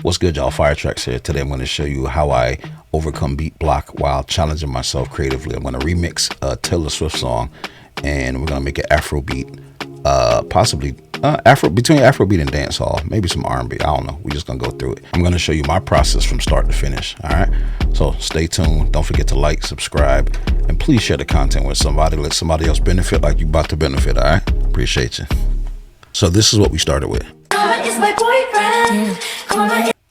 What's good, y'all? Firetracks here. Today I'm going to show you how I overcome beat block while challenging myself creatively. I'm going to remix a Taylor Swift song, and we're going to make an Afrobeat, possibly between Afrobeat and Dancehall, maybe some R&B. I don't know. We're just going to go through it. I'm going to show you my process from start to finish. All right. So stay tuned. Don't forget to like, subscribe, and please share the content with somebody. Let somebody else benefit like you about to benefit. All right. Appreciate you. So this is what we started with.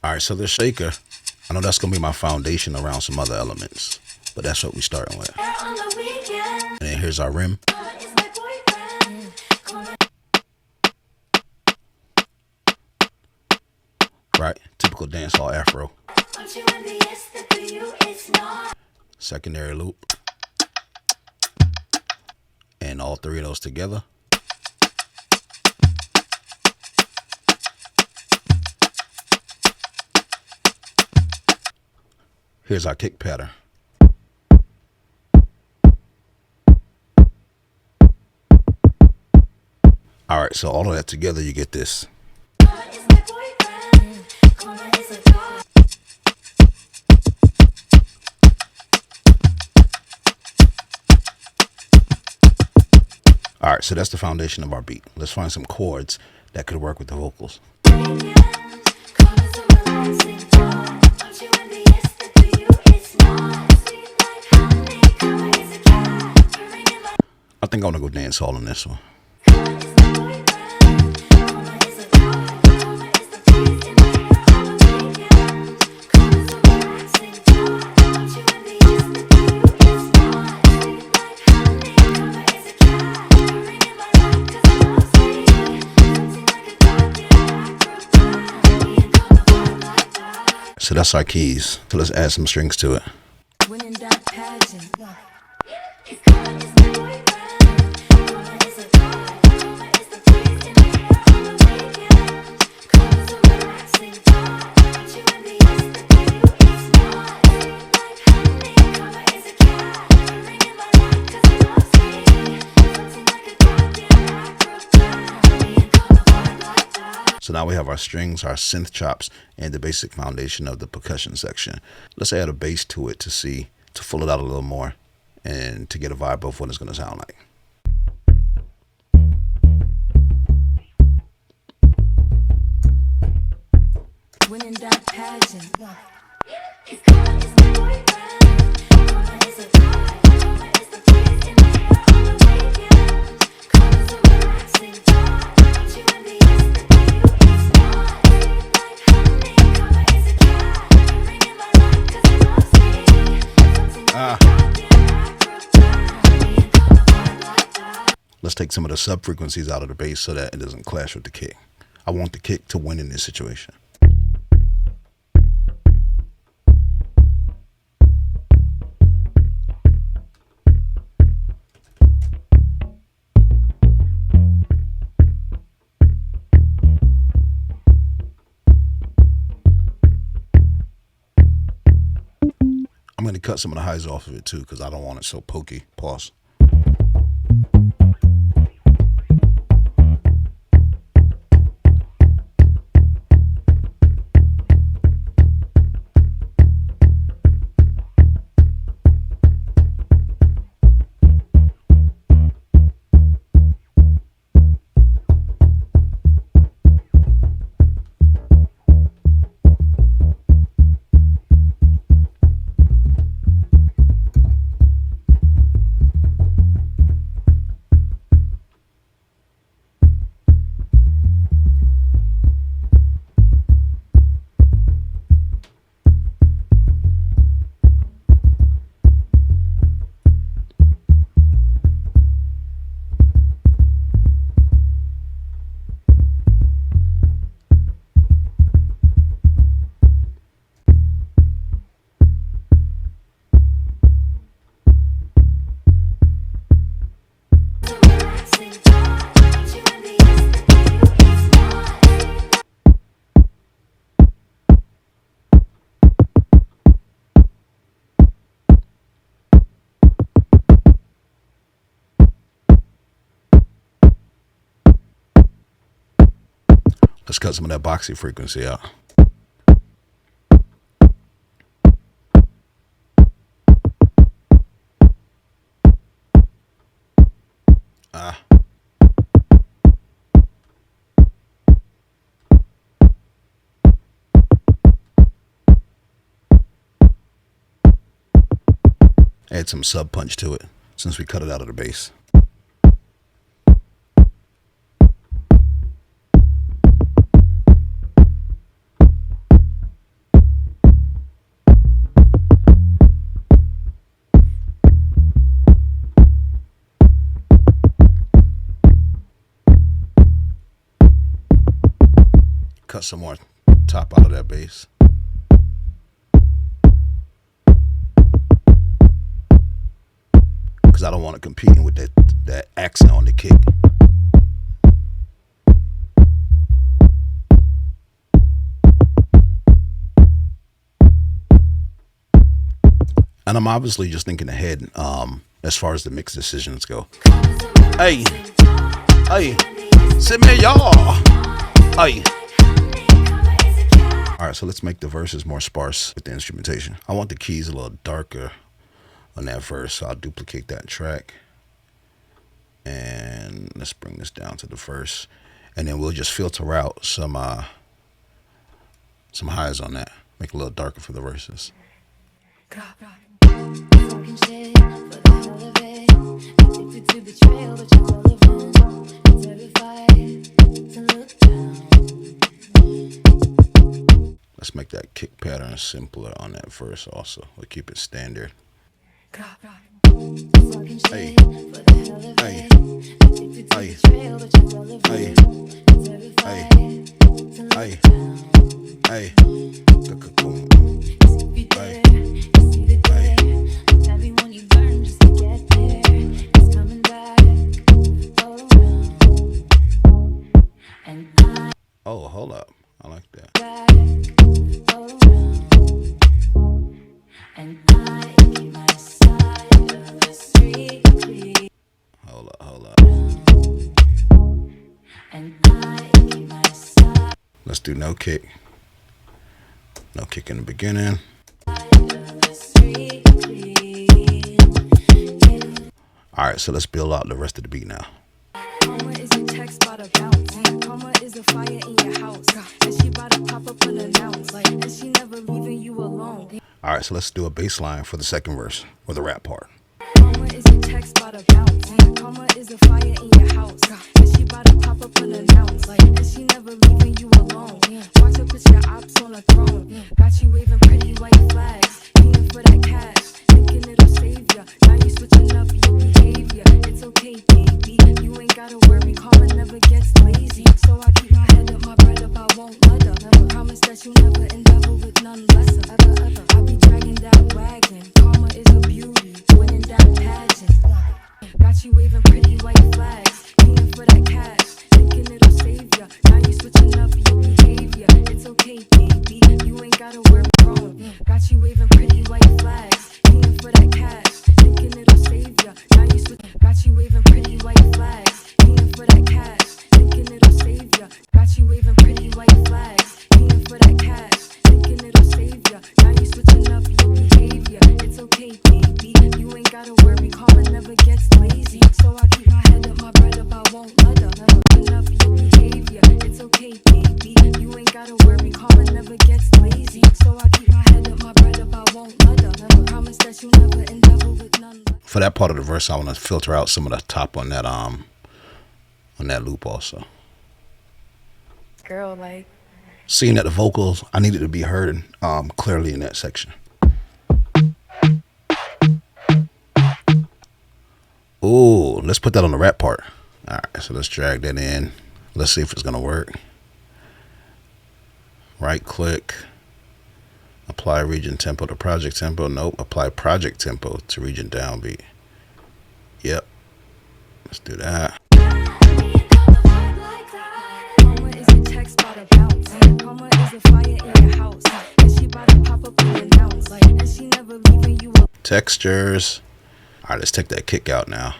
All right, so the shaker, I know that's going to be my foundation around some other elements, but that's what we starting with. And then here's our rim. Right, typical dancehall afro. Secondary loop. And all three of those together. Here's our kick pattern. All right, so all of that together, you get this. All right, so that's the foundation of our beat. Let's find some chords that could work with the vocals. I think I'm gonna go dancehall on this one. So that's our keys. So let's add some strings to it. So now we have our strings, our synth chops, and the basic foundation of the percussion section. Let's add a bass to it to fill it out a little more and to get a vibe of what it's going to sound like. Winning that pageant. Let's take some of the sub frequencies out of the bass so that it doesn't clash with the kick. I want the kick to win in this situation. I'm going to cut some of the highs off of it too because I don't want it so pokey. Pause. Let's cut some of that boxy frequency out. Add some sub punch to it since we cut it out of the bass. Cut some more top out of that bass. Because I don't want it competing with that accent on the kick. And I'm obviously just thinking ahead as far as the mix decisions go. Hey, sit me y'all. Hey. All right, so let's make the verses more sparse with the instrumentation. I want the keys a little darker on that verse, so I'll duplicate that track. And let's bring this down to the verse. And then we'll just filter out some highs on that. Make it a little darker for the verses. Let's make that kick pattern simpler on that verse also. We'll keep it standard. Hey, hey, hey, hey, hey, hey, oh, hold up. I like that. Hold up. Let's do no kick. No kick in the beginning. All right, so let's build out the rest of the beat now. All right, so let's do a bass line for the second verse, or the rap part. Is a text about a bounce. Karma is a fire in your house. And she about to pop up unannounced. And she never leaving you alone. Watch her put your ops on a throne. Got you waving pretty white flags. Paying for that cash. Thinking it'll save ya. Now you switching up your behavior. It's okay, baby. You ain't gotta worry. Karma never gets lazy. So I keep my head up, my bread up. I won't let her. Never promise that you never endeavor with none lesser. Ever, ever. I'll be dragging that wagon. Karma is a beauty. Winning that pageant. Got you waving pretty white flags. Paying for that cash. Thinking it'll save ya. Now you switching up your behavior. It's okay, baby. You ain't gotta work wrong. Got you waving pretty white flags. Paying for that cash. Thinking it'll save ya. Now you switch. Got you waving pretty white flags. Paying for that cash. Thinking it'll save ya. Got you waving pretty white flags. Paying for that cash. Thinking it'll save ya. Now you switching up your behavior. It's okay, baby. You ain't gotta worry. Karma never gets lazy. So I keep my head up, my bread up. I won't let her. Never up your behavior. It's okay, baby. You ain't gotta worry. Karma never gets lazy. So I keep my head up, my bread up. I won't let her. Never promise that you never endeavor with none. For that part of the verse, I want to filter out some of the top on that loop also. Girl, like. Seeing that the vocals, I needed to be heard clearly in that section. Ooh, let's put that on the rap part. All right, so let's drag that in. Let's see if it's gonna work. Right click. Apply region tempo to project tempo. Nope. Apply project tempo to region downbeat. Yep. Let's do that. Textures. All right, let's take that kick out now.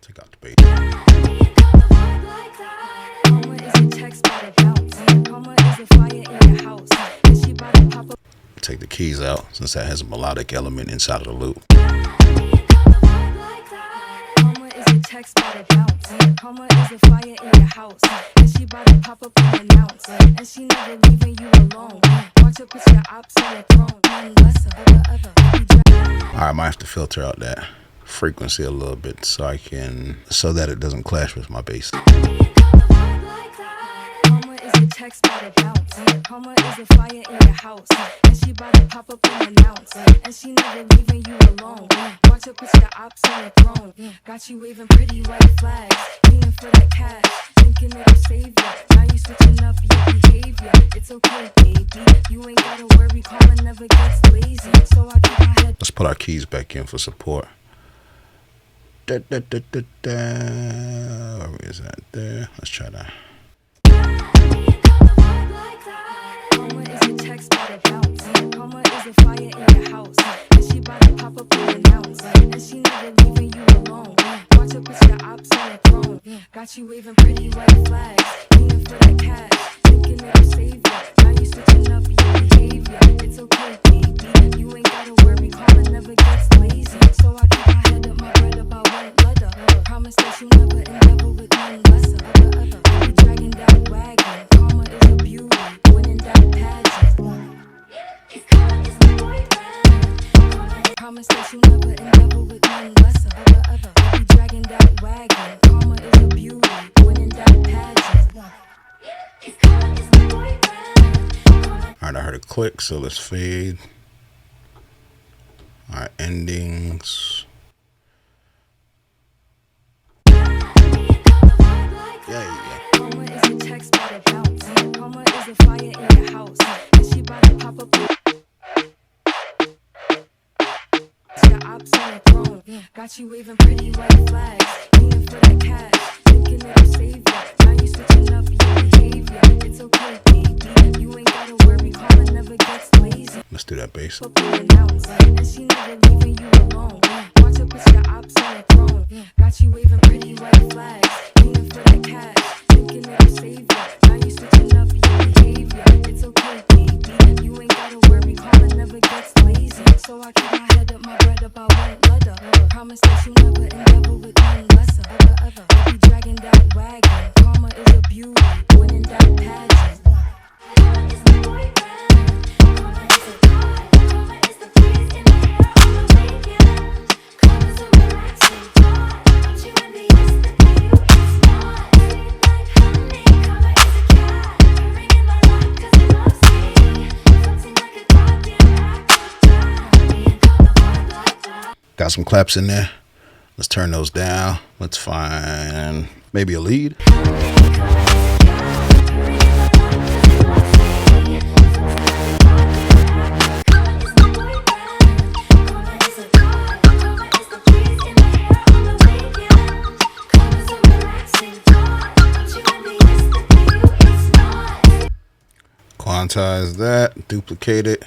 Take out the bass. Take the keys out since that has a melodic element inside of the loop. Text about a bounce. bounce. Karma is a fire in your house, and she bout to pop up unannounced, and she never leaving you alone. Watch her put your ops on the throne. None lesser, ever. I might have to filter out that frequency a little bit so that it doesn't clash with my bass. Karma is a text by the bounce. Karma is a fire in your house, and she bout to pop up unannounced, and she never leaving you alone. Watch her put your ops on the throne. Got you waving pretty white flags, leaning for that cash, thinking it'll save ya. Now you switching up your behavior. It's okay, baby. You ain't gotta worry. Calling never gets lazy. So I keep my head. Let's put our keys back in for support. Where is that? There. Let's try that. Karma is a text by the bounce. Karma is a fire in your house, and she bout to pop up unannounced, and she never leaving you alone. Watch her put your ops on the throne. Got you waving pretty white flags, leaning for that cash, thinking it'll save ya. Now you switching up your behavior. It's okay, baby. You ain't gotta worry. Calling never gets lazy. So I keep my head up, my bread about one letter. Promise that you never endeavor with none lesser. Be dragging that wagon. Karma is a beauty, winning that pageant. Promise that you never endeavor with none lesser. Be dragging that wagon. Karma is a beauty, winning that pageant. Alright, I heard a click, so let's fade. Alright, endings. Karma is a text by the bounce. Karma is a fire in your house, and she bout to pop up. Your ops on the throne. Got you waving pretty white flags, leaning for that cash, thinking it'll save ya. Now you switching up your behavior. It's okay, baby. You ain't gotta worry. Calling never gets lazy. Let's do that bass. And she never leaving you alone. Watch her put your ops on the throne. Got you waving pretty white flags, leaning for that cash, thinking it'll save ya. Now you switching up your behavior. It's okay, baby. You ain't gotta worry. Calling never gets lazy. So I keep my head up, my bread about one letter. Promise that you never endeavor with none lesser. Be dragging that wagon. Karma is a beauty, winning that pageant. Got some claps in there. Let's turn those down. Let's find maybe a lead. Quantize that, duplicate it.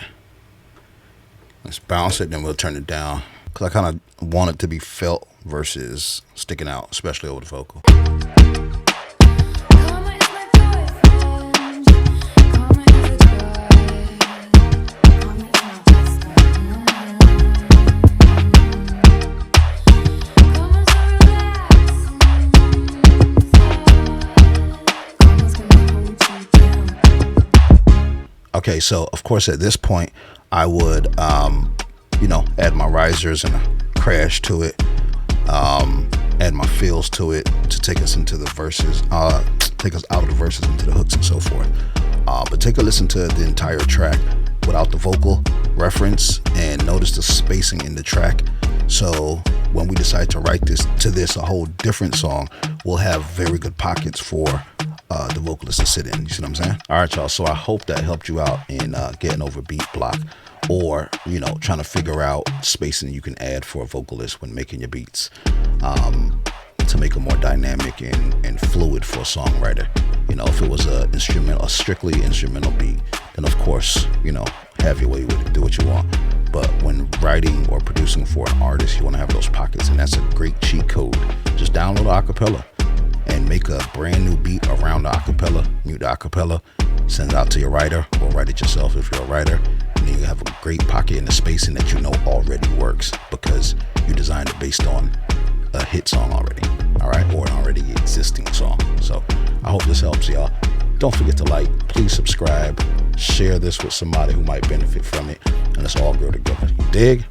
Let's bounce it, then we'll turn it down. Because I kind of want it to be felt versus sticking out, especially over the vocal. Okay, so of course at this point I would add my risers and a crash to it, add my fills to it to take us into the verses, take us out of the verses into the hooks and so forth. But take a listen to the entire track without the vocal reference and notice the spacing in the track. So when we decide to write this a whole different song, we'll have very good pockets for the vocalist to sit in. You see what I'm saying? All right, y'all. So I hope that helped you out in getting over beat block, or trying to figure out spacing you can add for a vocalist when making your beats, to make it more dynamic and fluid for a songwriter. If it was a strictly instrumental beat, then of course have your way with it, do what you want. But when writing or producing for an artist, you want to have those pockets, and that's a great cheat code. Just download acapella and make a brand new beat around the acapella, mute the acapella, send it out to your writer, or write it yourself if you're a writer, and then you have a great pocket in the spacing that already works because you designed it based on a hit song already. all right, or an already existing song. So I hope this helps y'all. Don't forget to like, please subscribe, share this with somebody who might benefit from it, and let's all grow together. You dig?